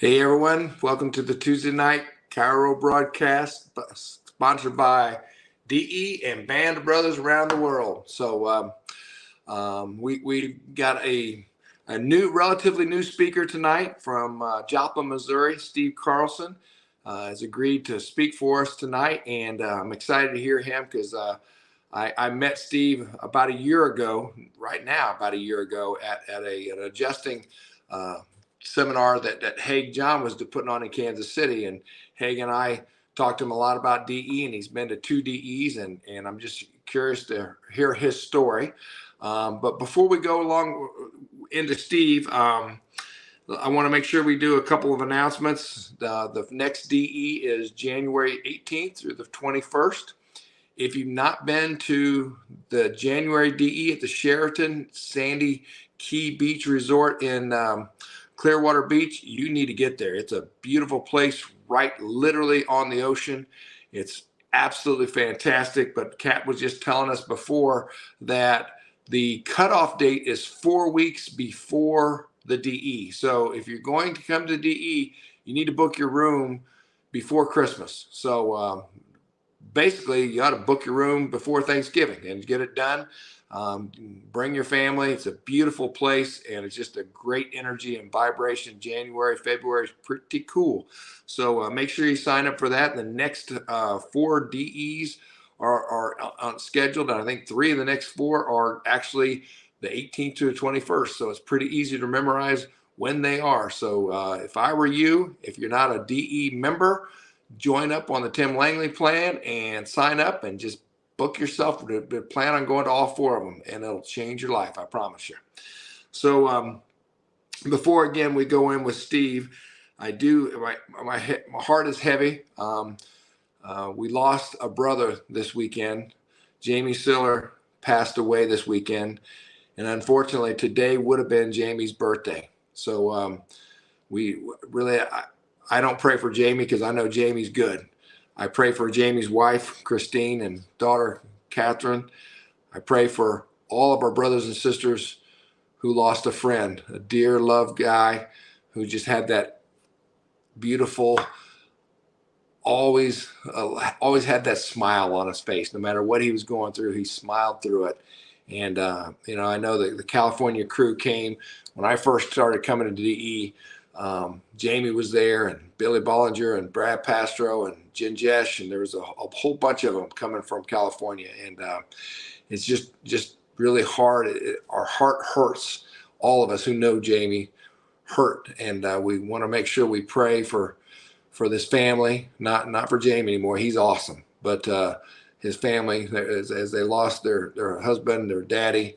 Hey everyone, welcome to the Tuesday night Chiro broadcast sponsored by DE and Band of Brothers around the world. We got a relatively new speaker tonight from Joplin, Missouri. Steve Carlson has agreed to speak for us tonight, and I'm excited to hear him because I met Steve about a year ago, about a year ago at an adjusting seminar that Haig John was putting on in Kansas City. And Haig and I talked to him a lot about DE, and he's been to 2 DEs, and I'm just curious to hear his story. But before we go along into Steve, I want to make sure we do a couple of announcements. The next DE is January 18th through the 21st. If you've not been to the January DE at the Sheraton Sandy Key Beach Resort in Clearwater Beach, you need to get there. It's a beautiful place, right literally on the ocean. It's absolutely fantastic. But Kat was just telling us before that the cutoff date is 4 weeks before the DE. So if you're going to come to the DE, you need to book your room before Christmas. So basically, you ought to book your room before Thanksgiving and get it done. Bring your family. It's a beautiful place, and it's just a great energy and vibration. January, February is pretty cool. So make sure you sign up for that. The next 4 DEs are scheduled, and I think 3 of the next 4 are actually the 18th to the 21st. So it's pretty easy to memorize when they are. So if I were you, if you're not a DE member, join up on the Tim Langley plan and sign up and just book yourself to plan on going to all 4 of them, and it'll change your life, I promise you. So before again we go in with Steve, my heart is heavy. We lost a brother this weekend. Jamie Siller passed away this weekend, and unfortunately today would have been Jamie's birthday. So I don't pray for Jamie because I know Jamie's good. I pray for Jamie's wife, Christine, and daughter, Catherine. I pray for all of our brothers and sisters who lost a friend, a dear, loved guy who just had that beautiful, always had that smile on his face. No matter what he was going through, he smiled through it. And, I know that the California crew came when I first started coming to DE. Jamie was there, and Billy Bollinger and Brad Pastro and Jen Jesh, and there was a whole bunch of them coming from California. And it's just really hard. Our heart hurts. All of us who know Jamie hurt, and we want to make sure we pray for this family, not for Jamie anymore. He's awesome, but his family, as they lost their husband, their daddy,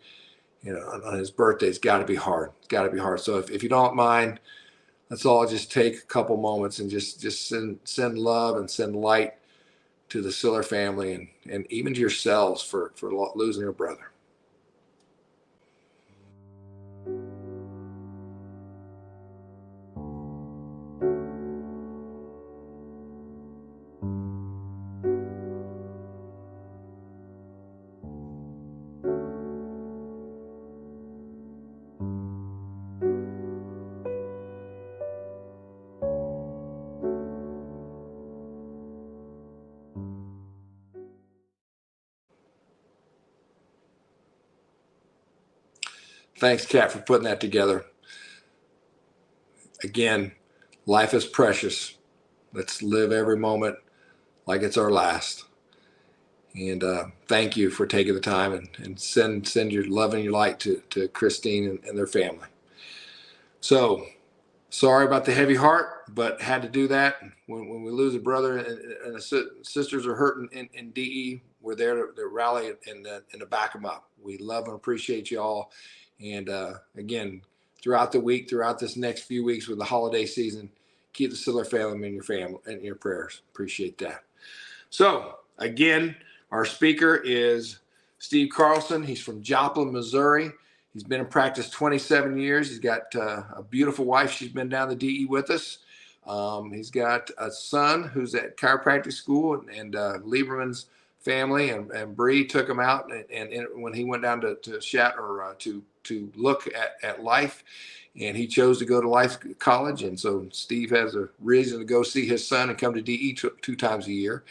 on his birthday, it's got to be hard. It's got to be hard. So if you don't mind, let's all just take a couple moments and just send love and send light to the Siller family and even to yourselves for losing your brother. Thanks, Kat, for putting that together. Again, life is precious. Let's live every moment like it's our last. And thank you for taking the time and send your love and your light to Christine and their family. So sorry about the heavy heart, but had to do that. When we lose a brother and the sisters are hurting in DE, we're there to rally and to back them up. We love and appreciate you all. And again, throughout the week, throughout this next few weeks with the holiday season, keep the Siller family in your prayers. Appreciate that. So again, our speaker is Steve Carlson. He's from Joplin, Missouri. He's been in practice 27 years. He's got a beautiful wife. She's been down the DE with us. He's got a son who's at chiropractic school and Lieberman's family, and Bree took him out, and when he went down to look at life, and he chose to go to Life College. And so Steve has a reason to go see his son and come to DE two times a year.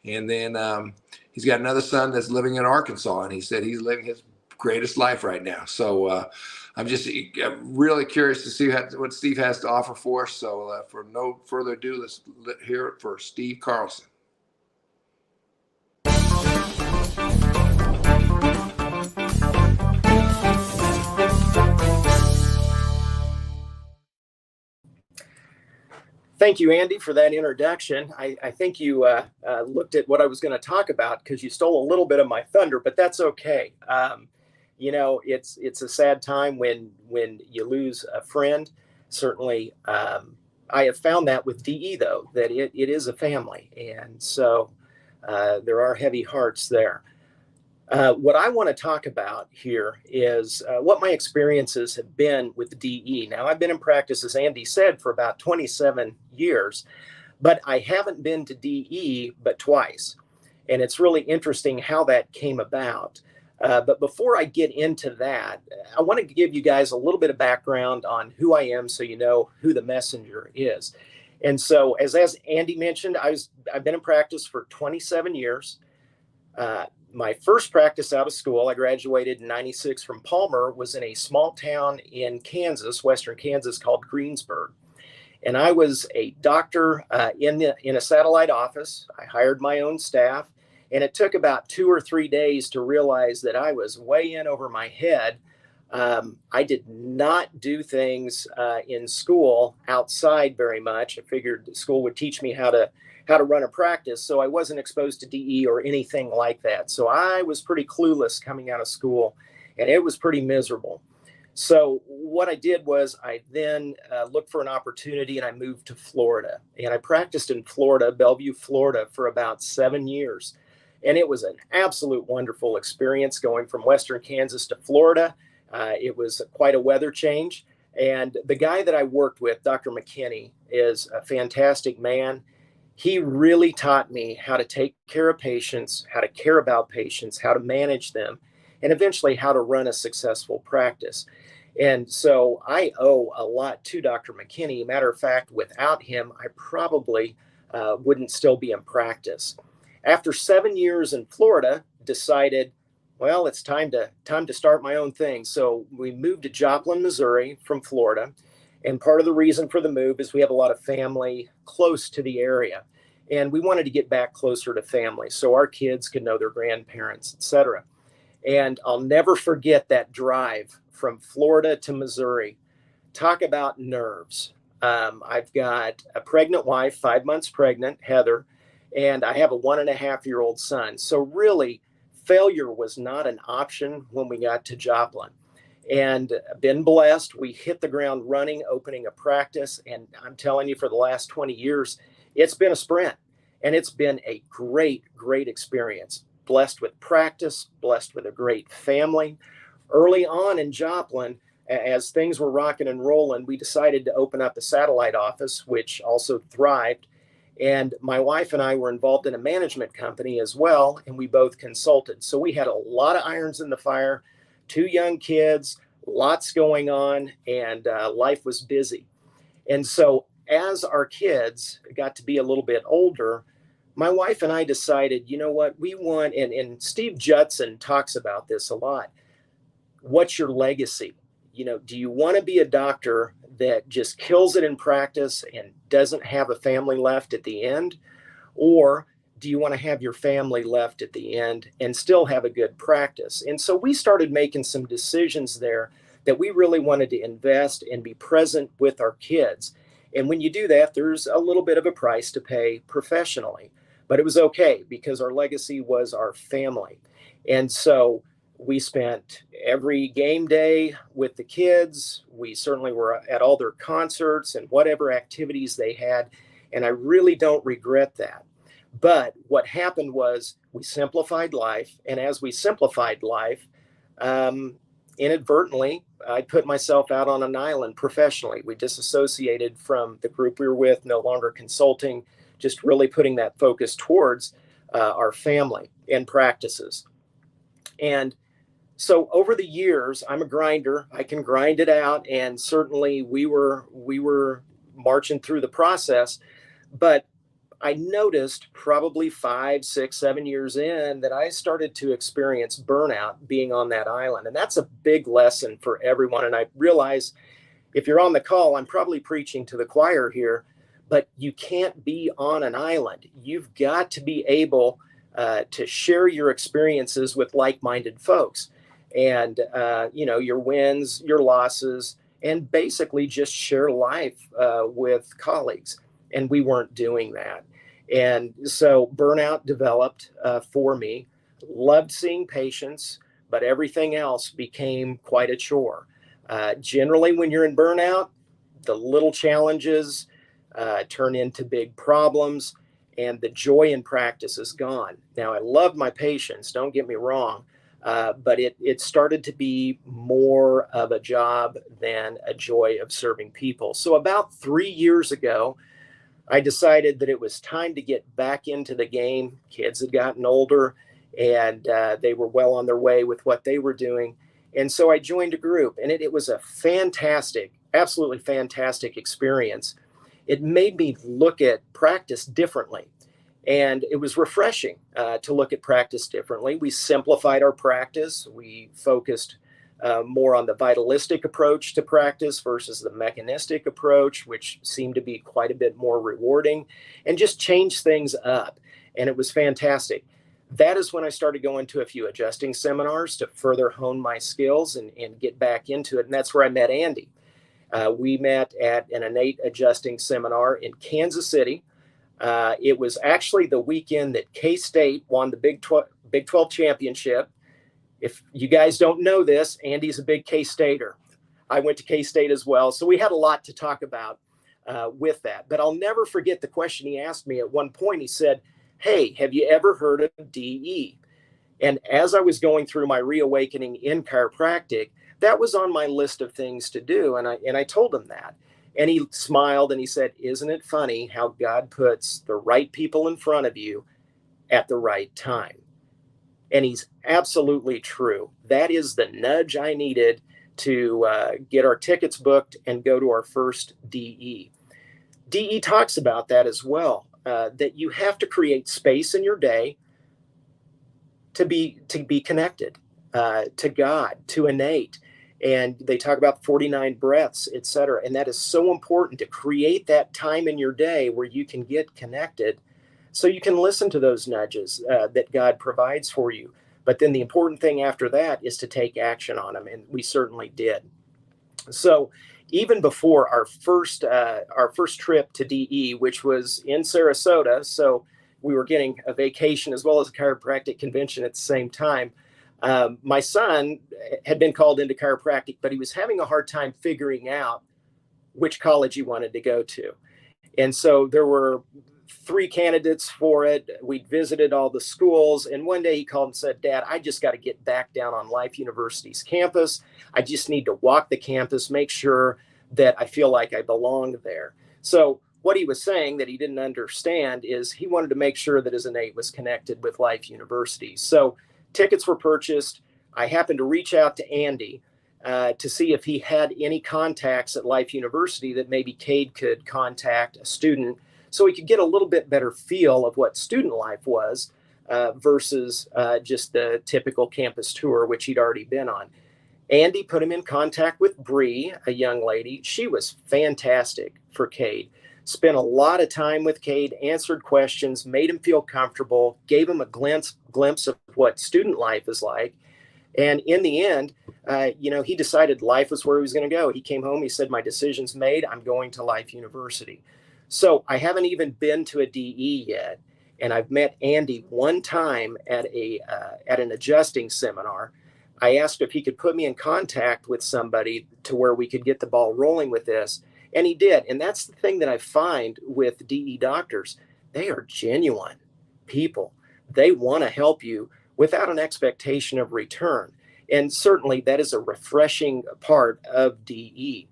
And then he's got another son that's living in Arkansas, and he said he's living his greatest life right now. So I'm really curious to see what Steve has to offer for us. So for no further ado, let's hear it for Steve Carlson. Thank you, Andy, for that introduction. I think you looked at what I was going to talk about because you stole a little bit of my thunder, but that's okay. It's a sad time when you lose a friend. Certainly, I have found that with DE, though, that it is a family. And so there are heavy hearts there. What I want to talk about here is what my experiences have been with DE. Now, I've been in practice, as Andy said, for about 27 years, but I haven't been to DE but twice. And it's really interesting how that came about. But before I get into that, I want to give you guys a little bit of background on who I am so you know who the messenger is. And so, as Andy mentioned, I've been in practice for 27 years. My first practice out of school, I graduated in '96 from Palmer, was in a small town in Kansas, western Kansas, called Greensburg. And I was a doctor in a satellite office. I hired my own staff, and it took about 2 or 3 days to realize that I was way in over my head. I did not do things in school outside very much. I figured school would teach me how to run a practice. So I wasn't exposed to DE or anything like that. So I was pretty clueless coming out of school, and it was pretty miserable. So what I did was I then looked for an opportunity, and I moved to Florida. And I practiced in Florida, Bellevue, Florida, for about 7 years. And it was an absolute wonderful experience going from western Kansas to Florida. It was quite a weather change. And the guy that I worked with, Dr. McKinney, is a fantastic man. He really taught me how to take care of patients, how to care about patients, how to manage them, and eventually how to run a successful practice. And so I owe a lot to Dr. McKinney. Matter of fact, without him, I probably wouldn't still be in practice. After 7 years in Florida, decided, well, it's time to start my own thing. So we moved to Joplin, Missouri from Florida. And part of the reason for the move is we have a lot of family close to the area. And we wanted to get back closer to family so our kids could know their grandparents, et cetera. And I'll never forget that drive from Florida to Missouri. Talk about nerves. I've got a pregnant wife, 5 months pregnant, Heather, and I have a 1.5-year-old son. So really, failure was not an option when we got to Joplin. And been blessed. We hit the ground running, opening a practice. And I'm telling you, for the last 20 years, it's been a sprint. And it's been a great, great experience. Blessed with practice, blessed with a great family. Early on in Joplin, as things were rocking and rolling, we decided to open up a satellite office, which also thrived. And my wife and I were involved in a management company as well, and we both consulted. So we had a lot of irons in the fire. 2 young kids, lots going on, and life was busy. And so as our kids got to be a little bit older, my wife and I decided, you know what, we want, and Steve Judson talks about this a lot. What's your legacy? Do you want to be a doctor that just kills it in practice and doesn't have a family left at the end? Or do you want to have your family left at the end and still have a good practice? And so we started making some decisions there that we really wanted to invest and be present with our kids. And when you do that, there's a little bit of a price to pay professionally, but it was okay because our legacy was our family. And so we spent every game day with the kids. We certainly were at all their concerts and whatever activities they had. And I really don't regret that. But what happened was we simplified life. And as we simplified life, inadvertently, I put myself out on an island professionally. We disassociated from the group we were with, no longer consulting, just really putting that focus towards our family. and practices. And so over the years, I'm a grinder. I can grind it out, and certainly we were marching through the process. But I noticed probably 5, 6, 7 years in that I started to experience burnout being on that island. And that's a big lesson for everyone. And I realize if you're on the call, I'm probably preaching to the choir here, but you can't be on an island. You've got to be able to share your experiences with like-minded folks, and your wins, your losses, and basically just share life with colleagues. And we weren't doing that. And so burnout developed for me. Loved seeing patients, but everything else became quite a chore. Generally, when you're in burnout, the little challenges turn into big problems, and the joy in practice is gone. Now, I love my patients, don't get me wrong, but it started to be more of a job than a joy of serving people. So about 3 years ago, I decided that it was time to get back into the game. Kids had gotten older, and they were well on their way with what they were doing. And so I joined a group, and it was a fantastic, absolutely fantastic experience. It made me look at practice differently. And it was refreshing to look at practice differently. We simplified our practice. We focused more on the vitalistic approach to practice versus the mechanistic approach, which seemed to be quite a bit more rewarding, and just changed things up. And it was fantastic. That is when I started going to a few adjusting seminars to further hone my skills and get back into it. And that's where I met Andy. We met at an innate adjusting seminar in Kansas City. It was actually the weekend that K-State won the Big 12 championship. If you guys don't know this, Andy's a big K-Stater. I went to K-State as well. So we had a lot to talk about with that. But I'll never forget the question he asked me at one point. He said, "Hey, have you ever heard of DE?" And as I was going through my reawakening in chiropractic, that was on my list of things to do. And I told him that. And he smiled and he said, "Isn't it funny how God puts the right people in front of you at the right time?" And he's absolutely true. That is the nudge I needed to get our tickets booked and go to our first DE. DE talks about that as well, that you have to create space in your day to be connected to God, to innate. And they talk about 49 breaths, et cetera. And that is so important to create that time in your day where you can get connected so you can listen to those nudges that God provides for you. But then the important thing after that is to take action on them. And we certainly did. So even before our first trip to DE, which was in Sarasota, so we were getting a vacation as well as a chiropractic convention at the same time. My son had been called into chiropractic, but he was having a hard time figuring out which college he wanted to go to. And so there were 3 candidates for it. We visited all the schools. And one day he called and said, "Dad, I just got to get back down on Life University's campus. I just need to walk the campus, make sure that I feel like I belong there." So what he was saying that he didn't understand is he wanted to make sure that his innate was connected with Life University. So tickets were purchased. I happened to reach out to Andy to see if he had any contacts at Life University that maybe Cade could contact a student so he could get a little bit better feel of what student life was versus just the typical campus tour, which he'd already been on. Andy put him in contact with Bree, a young lady. She was fantastic for Cade. Spent a lot of time with Cade, answered questions, made him feel comfortable, gave him a glimpse of what student life is like. And in the end, he decided life was where he was going to go. He came home. He said, "My decision's made. I'm going to Life University." So I haven't even been to a DE yet. And I've met Andy one time at an adjusting seminar. I asked if he could put me in contact with somebody to where we could get the ball rolling with this. And he did. And that's the thing that I find with DE doctors. They are genuine people. They want to help you without an expectation of return. And certainly that is a refreshing part of DE.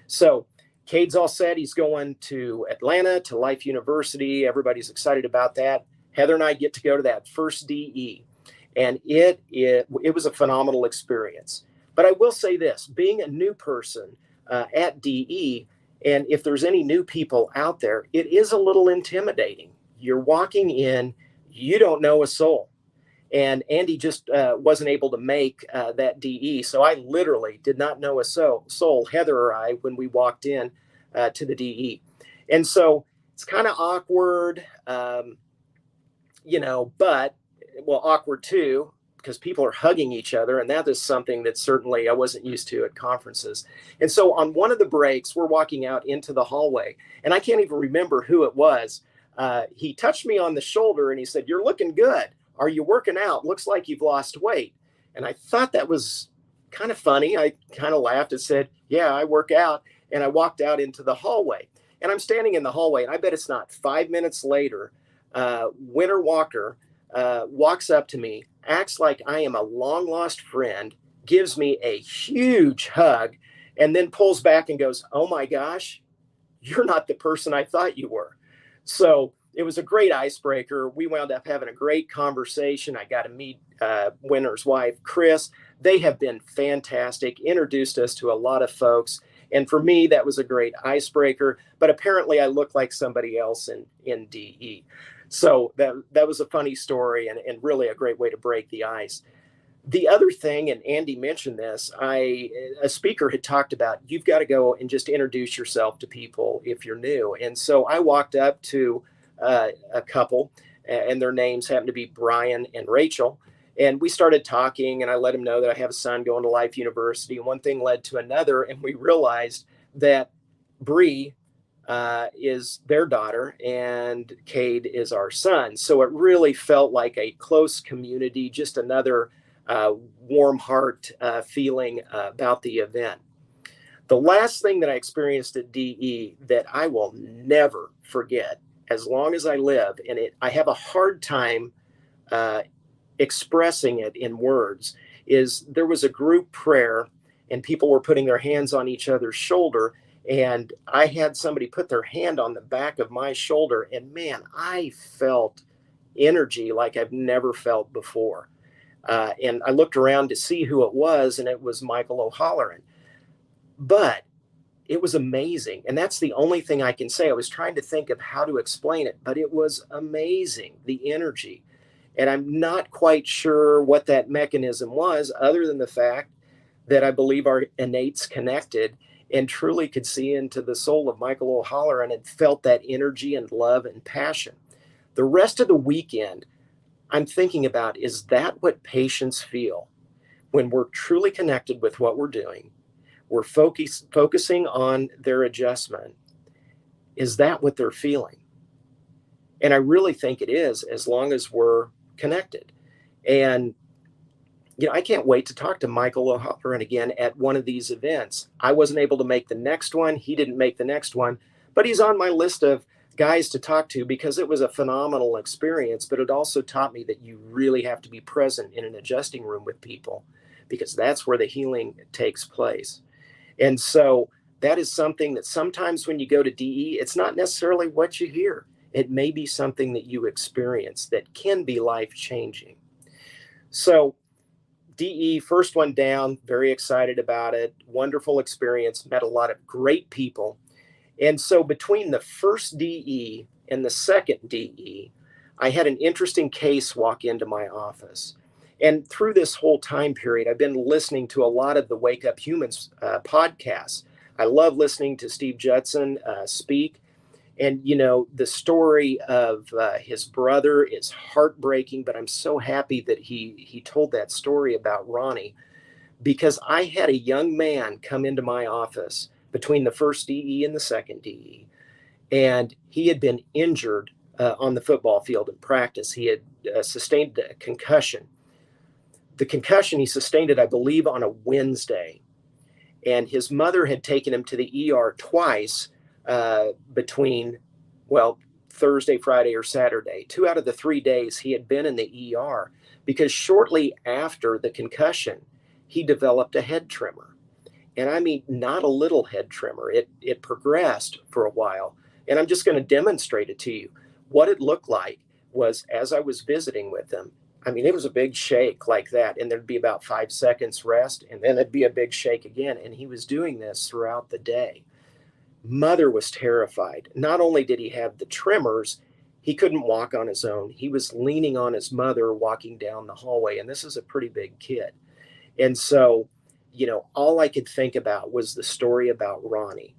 So Cade's all set. He's going to Atlanta, to Life University. Everybody's excited about that. Heather and I get to go to that first DE, and it was a phenomenal experience. But I will say this, being a new person at DE, and if there's any new people out there, it is a little intimidating. You're walking in, you don't know a soul. And Andy just wasn't able to make that DE. So I literally did not know a soul, Heather or I, when we walked in to the DE. And so it's kind of awkward, but, well, awkward too, because people are hugging each other. And that is something that certainly I wasn't used to at conferences. And so on one of the breaks, we're walking out into the hallway, and I can't even remember who it was. He touched me on the shoulder and he said, "You're looking good. Are you working out? Looks like you've lost weight." And I thought that was kind of funny. I kind of laughed and said, "Yeah, I work out." And I walked out into the hallway, and I'm standing in the hallway, and I bet it's not 5 minutes later, Winter Walker walks up to me, acts like I am a long lost friend, gives me a huge hug, and then pulls back and goes, "Oh my gosh, you're not the person I thought you were." So it was a great icebreaker. We wound up having a great conversation. I got to meet Winter's wife, Chris. They have been fantastic, introduced us to a lot of folks. And for me, that was a great icebreaker. But apparently I look like somebody else in DE. So that was a funny story and really a great way to break the ice. The other thing, and Andy mentioned this, a speaker had talked about, you've got to go and just introduce yourself to people if you're new. And so I walked up to a couple, and their names happened to be Brian and Rachel. And we started talking, and I let him know that I have a son going to Life University. And one thing led to another, and we realized that Bree is their daughter, and Cade is our son. So it really felt like a close community, just another warm heart feeling about the event. The last thing that I experienced at DE that I will never forget as long as I live, and I have a hard time expressing it in words, is there was a group prayer and people were putting their hands on each other's shoulder, and I had somebody put their hand on the back of my shoulder, and man, I felt energy like I've never felt before. And I looked around to see who it was, and it was Michael O'Halloran. But it was amazing. And that's the only thing I can say. I was trying to think of how to explain it, but it was amazing, the energy. And I'm not quite sure what that mechanism was, other than the fact that I believe our innates connected and truly could see into the soul of Michael O'Halloran and felt that energy and love and passion. The rest of the weekend, I'm thinking about, is that what patients feel when we're truly connected with what we're doing? We're focusing on their adjustment. Is that what they're feeling? And I really think it is, as long as we're connected. And, I can't wait to talk to Michael O'Halloran again at one of these events. I wasn't able to make the next one. He didn't make the next one, but he's on my list of guys to talk to because it was a phenomenal experience. But it also taught me that you really have to be present in an adjusting room with people, because that's where the healing takes place. And so that is something that sometimes when you go to DE, it's not necessarily what you hear. It may be something that you experience that can be life-changing. So DE, first one down, very excited about it. Wonderful experience, met a lot of great people. And so between the first DE and the second DE, I had an interesting case walk into my office. And through this whole time period, I've been listening to a lot of the Wake Up Humans podcasts. I love listening to Steve Judson speak. And, the story of his brother is heartbreaking, but I'm so happy that he told that story about Ronnie, because I had a young man come into my office between the first DE and the second DE, and he had been injured on the football field in practice. He had sustained a concussion. The concussion, he sustained it, I believe, on a Wednesday, and his mother had taken him to the ER twice between, Thursday, Friday, or Saturday. 2 out of the 3 days he had been in the ER, because shortly after the concussion, he developed a head tremor. And I mean, not a little head tremor. It progressed for a while. And I'm just going to demonstrate it to you, what it looked like was as I was visiting with him, I mean, it was a big shake like that, and there'd be about 5 seconds rest, and then it'd be a big shake again. And he was doing this throughout the day. Mother was terrified. Not only did he have the tremors, he couldn't walk on his own. He was leaning on his mother walking down the hallway, and this is a pretty big kid. And so, all I could think about was the story about Ronnie.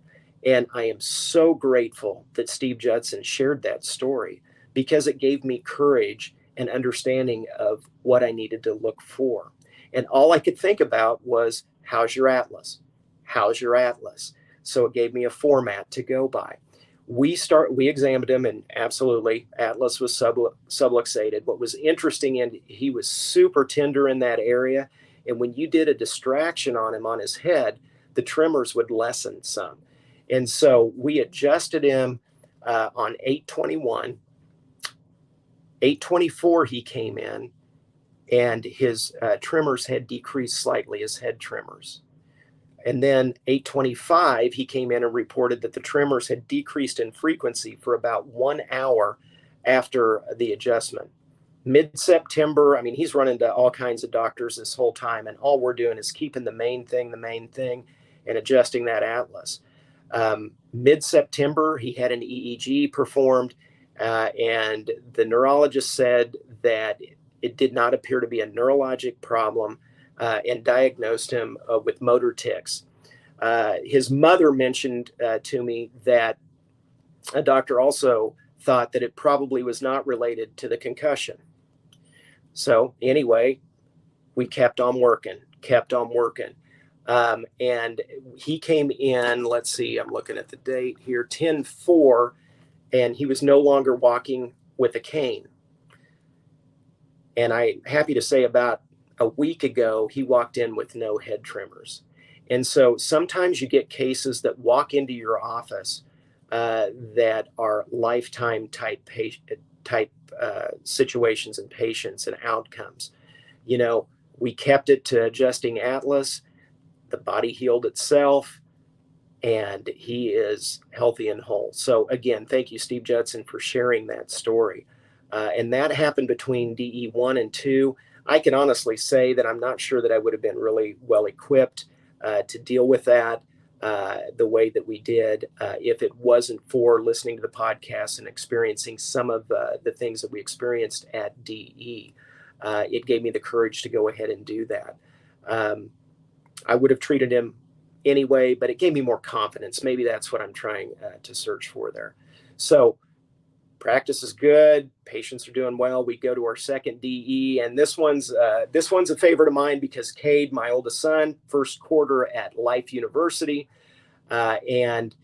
And I am so grateful that Steve Judson shared that story, because it gave me courage and understanding of what I needed to look for. And all I could think about was, how's your atlas? How's your atlas? So it gave me a format to go by. We examined him, and absolutely, atlas was subluxated. What was interesting, and he was super tender in that area. And when you did a distraction on him on his head, the tremors would lessen some. And so we adjusted him on 8/21. 8/24, he came in, and his tremors had decreased slightly, his head tremors. And then 8/25, he came in and reported that the tremors had decreased in frequency for about 1 hour after the adjustment. Mid-September, I mean, he's running to all kinds of doctors this whole time, and all we're doing is keeping the main thing, and adjusting that atlas. Mid-September, he had an EEG performed, and the neurologist said that it did not appear to be a neurologic problem, and diagnosed him with motor tics. His mother mentioned to me that a doctor also thought that it probably was not related to the concussion. So anyway, we kept on working. And he came in, let's see, I'm looking at the date here, 10/4, and he was no longer walking with a cane. And I'm happy to say about a week ago, he walked in with no head tremors. And so sometimes you get cases that walk into your office that are lifetime type situations and patients and outcomes. We kept it to adjusting atlas. The body healed itself, and he is healthy and whole. So again, thank you, Steve Judson, for sharing that story. And that happened between DE 1 and 2. I can honestly say that I'm not sure that I would have been really well equipped to deal with that the way that we did if it wasn't for listening to the podcast and experiencing some of the things that we experienced at DE. It gave me the courage to go ahead and do that. I would have treated him anyway, but it gave me more confidence.Maybe that's what I'm trying to search for there. So practice is good. Patients are doing well. We go to our second DE, and this one's a favorite of mine because Cade, my oldest son, first quarter at Life University, and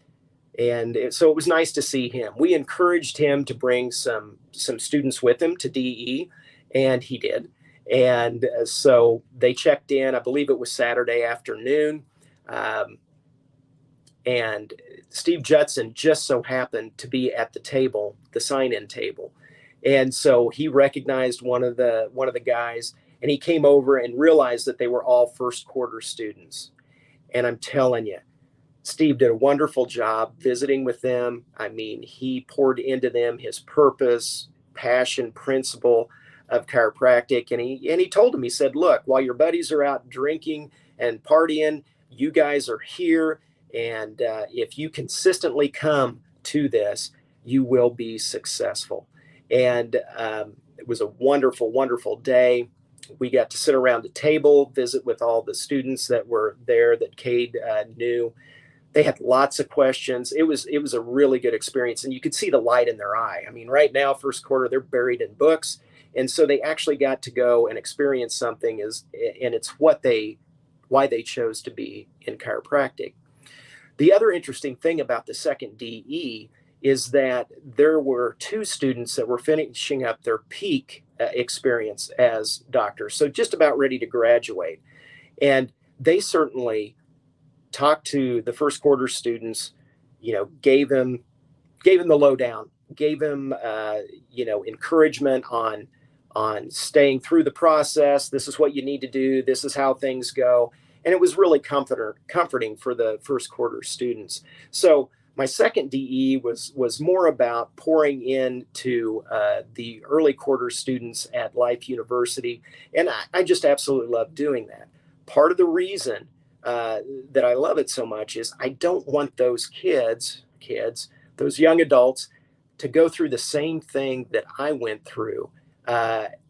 so it was nice to see him. We encouraged him to bring some students with him to DE, and he did. And so they checked in. I believe it was Saturday afternoon. And Steve Judson just so happened to be at the table, the sign-in table. And so he recognized one of the guys, and he came over and realized that they were all first quarter students. And I'm telling you, Steve did a wonderful job visiting with them. I mean, he poured into them his purpose, passion, principle of chiropractic. And he told them, he said, look, while your buddies are out drinking and partying, you guys are here. And if you consistently come to this, you will be successful. And it was a wonderful, wonderful day. We got to sit around the table, visit with all the students that were there that Cade knew. They had lots of questions. It was a really good experience, and you could see the light in their eye. I mean, right now, first quarter, they're buried in books, and so they actually got to go and experience something. And it's why they chose to be in chiropractic. The other interesting thing about the second DE is that there were 2 students that were finishing up their peak experience as doctors, so just about ready to graduate. And they certainly talked to the first quarter students, gave them the lowdown, gave them, encouragement on staying through the process. This is what you need to do. This is how things go. And it was really comforting for the first quarter students. So My second DE was more about pouring into the early quarter students at Life University, and I just absolutely love doing that. Part of the reason that I love it so much is I don't want those kids, those young adults, to go through the same thing that I went through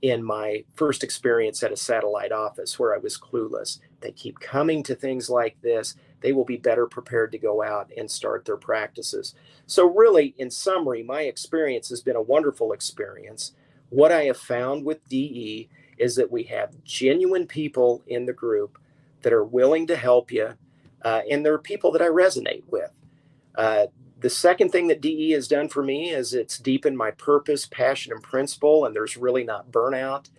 in my first experience at a satellite office where I was clueless. They keep coming to things like this. They will be better prepared to go out and start their practices. So, really, in summary, my experience has been a wonderful experience. What I have found with DE is that we have genuine people in the group that are willing to help you, and there are people that I resonate with. The second thing that DE has done for me is it's deepened my purpose, passion, and principle, and there's really not burnout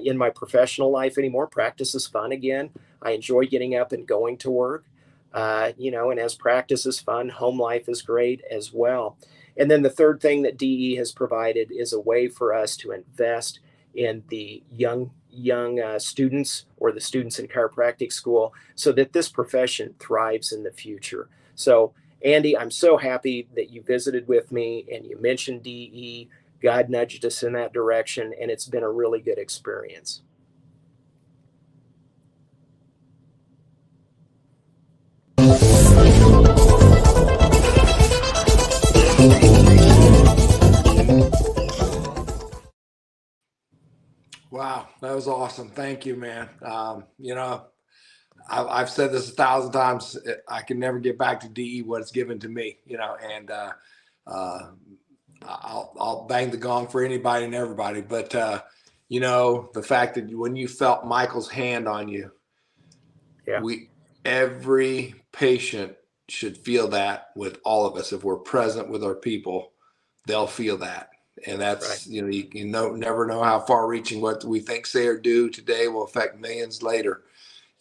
in my professional life anymore. Practice is fun again. I enjoy getting up and going to work, and as practice is fun, home life is great as well. And then the third thing that DE has provided is a way for us to invest in the young students or the students in chiropractic school so that this profession thrives in the future. So, Andy, I'm so happy that you visited with me and you mentioned DE. God nudged us in that direction, and it's been a really good experience. Wow, that was awesome. Thank you, man. I've said this 1,000 times. I can never get back to DE what it's given to me, and I'll bang the gong for anybody and everybody. But the fact that when you felt Michael's hand on you, Yeah, every patient should feel that with all of us. If we're present with our people, they'll feel that. And that's, right. you never know how far reaching what we think, say, or do today will affect millions later.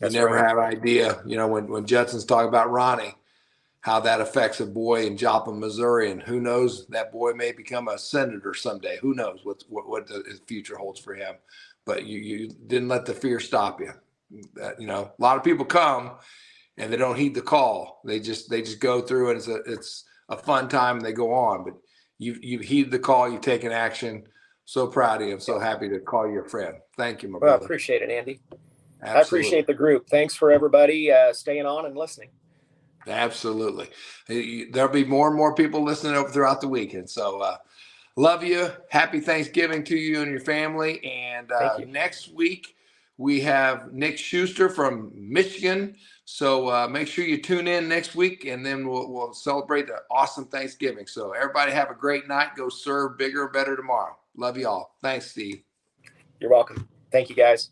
You That's never right. have an idea, when Judson's talking about Ronnie, how that affects a boy in Joplin, Missouri. And who knows, that boy may become a senator someday. Who knows what his future holds for him. But you didn't let the fear stop you. A lot of people come and they don't heed the call. They just go through, and it's a fun time and they go on. But you've heeded the call, you've taken action. So proud of you. I'm so happy to call you a friend. Thank you, my Well, I brother. appreciate it, Andy. I Absolutely. appreciate the group. Thanks for everybody staying on and listening. Absolutely. There'll be more and more people listening over throughout the weekend. So love you. Happy Thanksgiving to you and your family. And Thank you. next week, we have Nick Schuster from Michigan. So make sure you tune in next week, and then we'll celebrate an awesome Thanksgiving. So everybody have a great night. Go serve bigger and better tomorrow. Love you all. Thanks, Steve. You're welcome. Thank you, guys.